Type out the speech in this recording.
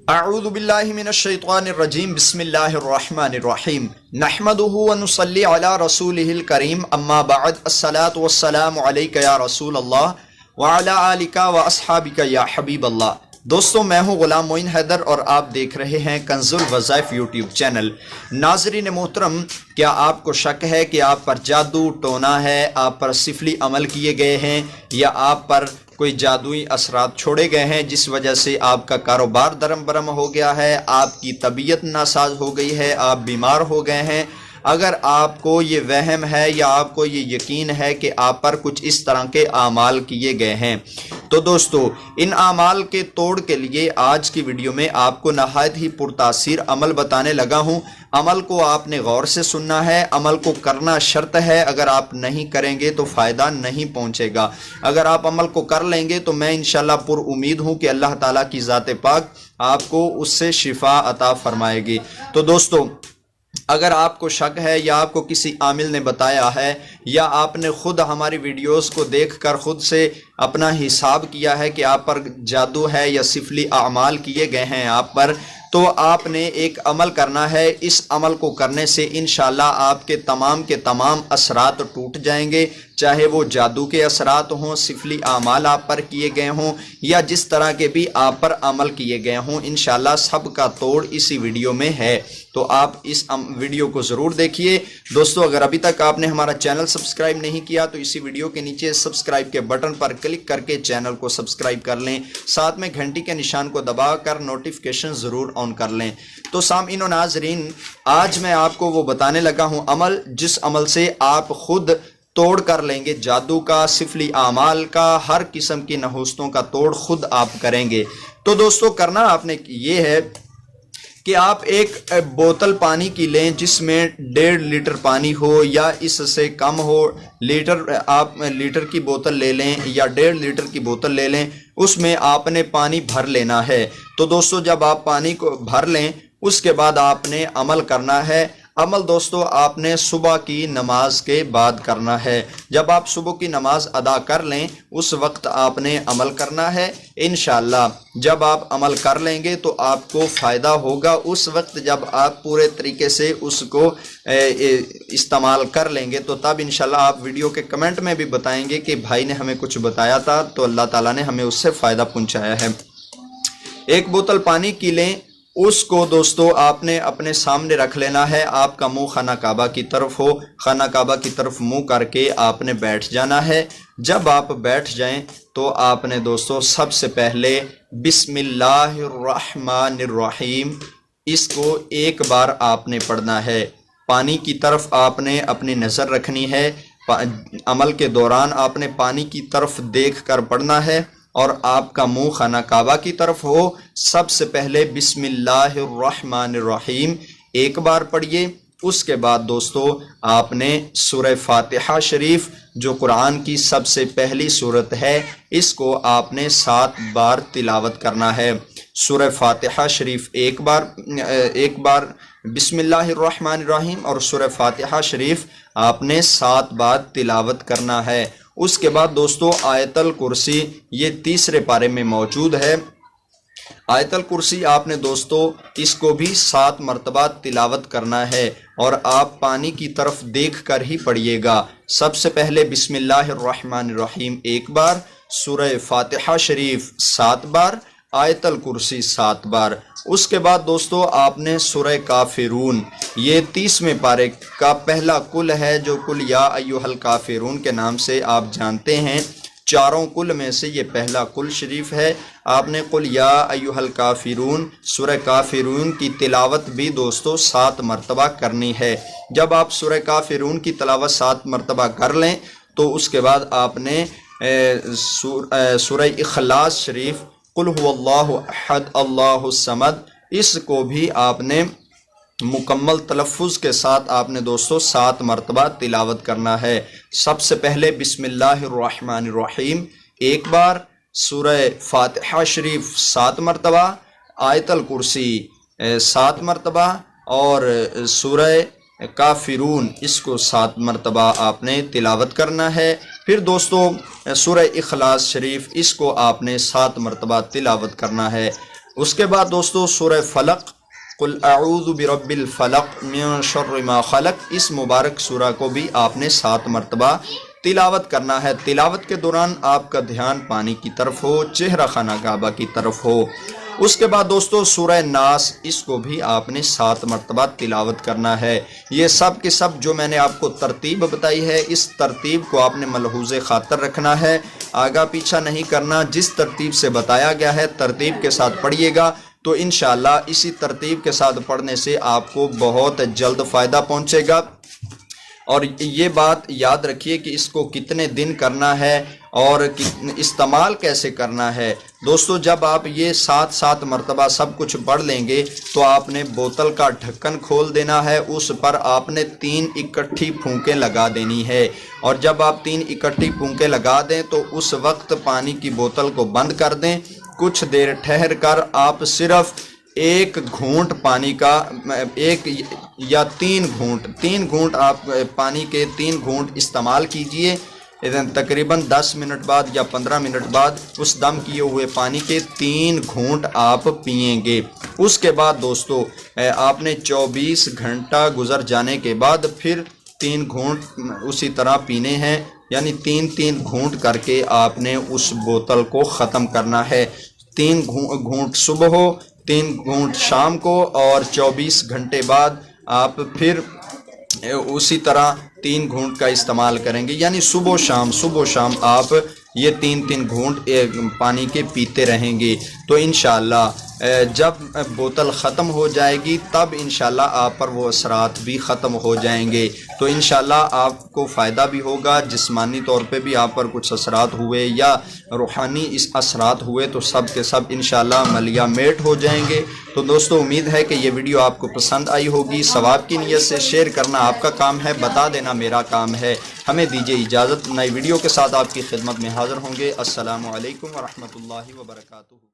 اعوذ باللہ من الشیطان الرجیم بسم اللہ الرحمن الرحیم نحمده ونصلی علی رسولہ الکریم اما بعد الصلاة والسلام علیک یا رسول اللہ وعلی آلک واصحابک یا حبیب اللہ۔ دوستو، میں ہوں غلام معین حیدر اور آپ دیکھ رہے ہیں کنز الوظائف یوٹیوب چینل۔ ناظرین محترم، کیا آپ کو شک ہے کہ آپ پر جادو ٹونا ہے، آپ پر سفلی عمل کیے گئے ہیں، یا آپ پر کوئی جادوئی اثرات چھوڑے گئے ہیں جس وجہ سے آپ کا کاروبار درم برم ہو گیا ہے، آپ کی طبیعت ناساز ہو گئی ہے، آپ بیمار ہو گئے ہیں؟ اگر آپ کو یہ وہم ہے یا آپ کو یہ یقین ہے کہ آپ پر کچھ اس طرح کے اعمال کیے گئے ہیں، تو دوستو ان اعمال کے توڑ کے لیے آج کی ویڈیو میں آپ کو نہایت ہی پرتاثیر عمل بتانے لگا ہوں۔ عمل کو آپ نے غور سے سننا ہے، عمل کو کرنا شرط ہے، اگر آپ نہیں کریں گے تو فائدہ نہیں پہنچے گا۔ اگر آپ عمل کو کر لیں گے تو میں انشاءاللہ پر امید ہوں کہ اللہ تعالیٰ کی ذات پاک آپ کو اس سے شفا عطا فرمائے گی۔ تو دوستو، اگر آپ کو شک ہے یا آپ کو کسی عامل نے بتایا ہے یا آپ نے خود ہماری ویڈیوز کو دیکھ کر خود سے اپنا حساب کیا ہے کہ آپ پر جادو ہے یا سفلی اعمال کیے گئے ہیں آپ پر، تو آپ نے ایک عمل کرنا ہے۔ اس عمل کو کرنے سے انشاءاللہ آپ کے تمام اثرات ٹوٹ جائیں گے، چاہے وہ جادو کے اثرات ہوں، سفلی اعمال آپ پر کیے گئے ہوں، یا جس طرح کے بھی آپ پر عمل کیے گئے ہوں، انشاءاللہ سب کا توڑ اسی ویڈیو میں ہے۔ تو آپ اس ویڈیو کو ضرور دیکھیے۔ دوستو، اگر ابھی تک آپ نے ہمارا چینل سبسکرائب نہیں کیا تو اسی ویڈیو کے نیچے سبسکرائب کے بٹن پر کلک کر کے چینل کو سبسکرائب کر لیں، ساتھ میں گھنٹی کے نشان کو دبا کر نوٹیفیکیشن ضرور آن کر لیں۔ تو سامعین و ناظرین، آج میں آپ کو وہ بتانے لگا ہوں عمل، جس عمل سے آپ خود توڑ کر لیں گے جادو کا، سفلی اعمال کا، ہر قسم کی نحوستوں کا توڑ خود آپ کریں گے۔ تو دوستو، کرنا آپ نے یہ ہے کہ آپ ایک بوتل پانی کی لیں جس میں 1.5 لیٹر پانی ہو یا اس سے کم ہو۔ آپ لیٹر کی بوتل لے لیں یا 1.5 لیٹر کی بوتل لے لیں، اس میں آپ نے پانی بھر لینا ہے۔ تو دوستو، جب آپ پانی کو بھر لیں اس کے بعد آپ نے عمل کرنا ہے۔ عمل دوستو آپ نے صبح کی نماز کے بعد کرنا ہے۔ جب آپ صبح کی نماز ادا کر لیں اس وقت آپ نے عمل کرنا ہے۔ انشاءاللہ جب آپ عمل کر لیں گے تو آپ کو فائدہ ہوگا اس وقت جب آپ پورے طریقے سے اس کو استعمال کر لیں گے، تو تب انشاءاللہ آپ ویڈیو کے کمنٹ میں بھی بتائیں گے کہ بھائی نے ہمیں کچھ بتایا تھا تو اللہ تعالیٰ نے ہمیں اس سے فائدہ پہنچایا ہے۔ ایک بوتل پانی کی لیں، اس کو دوستو آپ نے اپنے سامنے رکھ لینا ہے۔ آپ کا منہ خانہ کعبہ کی طرف ہو، خانہ کعبہ کی طرف منہ کر کے آپ نے بیٹھ جانا ہے۔ جب آپ بیٹھ جائیں تو آپ نے دوستو سب سے پہلے بسم اللہ الرحمن الرحیم اس کو ایک بار آپ نے پڑھنا ہے۔ پانی کی طرف آپ نے اپنی نظر رکھنی ہے۔ عمل کے دوران آپ نے پانی کی طرف دیکھ کر پڑھنا ہے اور آپ کا منہ خانہ کعبہ کی طرف ہو۔ سب سے پہلے بسم اللہ الرحمن الرحیم ایک بار پڑھیے۔ اس کے بعد دوستو آپ نے سورہ فاتحہ شریف جو قرآن کی سب سے پہلی سورت ہے، اس کو آپ نے 7 بار تلاوت کرنا ہے۔ سورہ فاتحہ شریف ایک بار بسم اللہ الرحمن الرحیم اور سورہ فاتحہ شریف آپ نے 7 بار تلاوت کرنا ہے۔ اس کے بعد دوستو آیت الکرسی، یہ تیسرے پارے میں موجود ہے۔ آیت الکرسی آپ نے دوستو اس کو بھی 7 مرتبہ تلاوت کرنا ہے اور آپ پانی کی طرف دیکھ کر ہی پڑھیے گا۔ سب سے پہلے بسم اللہ الرحمن الرحیم ایک بار، سورہ فاتحہ شریف 7 بار، آیت الکرسی 7 بار۔ اس کے بعد دوستو آپ نے سورہ کافرون، یہ 30ویں پارے کا پہلا کل ہے جو کل یا ایھا الکافرون کے نام سے آپ جانتے ہیں۔ چاروں کل میں سے یہ پہلا کل شریف ہے۔ آپ نے قل یا ایھا الکافرون سورہ کافرون کی تلاوت بھی دوستو 7 مرتبہ کرنی ہے۔ جب آپ سورہ کافرون کی تلاوت 7 مرتبہ کر لیں تو اس کے بعد آپ نے سورہ اخلاص شریف قل هو اللہ احد اللہ الصمد، اس کو بھی آپ نے مکمل تلفظ کے ساتھ آپ نے دوستو 7 مرتبہ تلاوت کرنا ہے۔ سب سے پہلے بسم اللہ الرحمن الرحیم ایک بار، سورہ فاتحہ شریف 7 مرتبہ، آیت الکرسی 7 مرتبہ اور سورہ کافرون اس کو 7 مرتبہ آپ نے تلاوت کرنا ہے۔ پھر دوستو سورہ اخلاص شریف اس کو آپ نے 7 مرتبہ تلاوت کرنا ہے۔ اس کے بعد دوستو سورہ فلق، قل اعوذ برب الفلق من شر ما خلق، اس مبارک سورہ کو بھی آپ نے 7 مرتبہ تلاوت کرنا ہے۔ تلاوت کے دوران آپ کا دھیان پانی کی طرف ہو، چہرہ خانہ کعبہ کی طرف ہو۔ اس کے بعد دوستو سورہ ناس، اس کو بھی آپ نے 7 مرتبہ تلاوت کرنا ہے۔ یہ سب کے سب جو میں نے آپ کو ترتیب بتائی ہے، اس ترتیب کو آپ نے ملحوظ خاطر رکھنا ہے، آگا پیچھا نہیں کرنا۔ جس ترتیب سے بتایا گیا ہے ترتیب کے ساتھ پڑھیے گا تو انشاءاللہ اسی ترتیب کے ساتھ پڑھنے سے آپ کو بہت جلد فائدہ پہنچے گا۔ اور یہ بات یاد رکھیے کہ اس کو کتنے دن کرنا ہے اور استعمال کیسے کرنا ہے۔ دوستو جب آپ یہ 7 مرتبہ سب کچھ پڑھ لیں گے تو آپ نے بوتل کا ڈھکن کھول دینا ہے، اس پر آپ نے 3 اکٹھی پھونکیں لگا دینی ہے، اور جب آپ 3 اکٹھی پھونکیں لگا دیں تو اس وقت پانی کی بوتل کو بند کر دیں۔ کچھ دیر ٹھہر کر آپ صرف 1 گھونٹ پانی کا، 1 یا 3 گھونٹ آپ پانی کے 3 گھونٹ استعمال کیجئے۔ تقریباً 10 منٹ بعد یا 15 منٹ بعد اس دم کیے ہوئے پانی کے 3 گھونٹ آپ پئیں گے۔ اس کے بعد دوستو آپ نے 24 گھنٹہ گزر جانے کے بعد پھر 3 گھونٹ اسی طرح پینے ہیں، یعنی 3 گھونٹ کر کے آپ نے اس بوتل کو ختم کرنا ہے۔ 3 گھونٹ صبح ہو، 3 گھونٹ شام کو، اور 24 گھنٹے بعد آپ پھر اسی طرح 3 گھونٹ کا استعمال کریں گے، یعنی صبح و شام آپ یہ 3 گھونٹ پانی کے پیتے رہیں گے۔ تو انشاءاللہ جب بوتل ختم ہو جائے گی تب انشاءاللہ آپ پر وہ اثرات بھی ختم ہو جائیں گے۔ تو انشاءاللہ آپ کو فائدہ بھی ہوگا، جسمانی طور پہ بھی آپ پر کچھ اثرات ہوئے یا روحانی اثرات ہوئے تو سب کے سب انشاءاللہ ملیا میٹ ہو جائیں گے۔ تو دوستو امید ہے کہ یہ ویڈیو آپ کو پسند آئی ہوگی۔ ثواب کی نیت سے شیئر کرنا آپ کا کام ہے، بتا دینا میرا کام ہے۔ ہمیں دیجیے اجازت، نئی ویڈیو کے ساتھ آپ کی خدمت میں حاضر ہوں گے۔ السلام علیکم ورحمۃ اللہ وبرکاتہ۔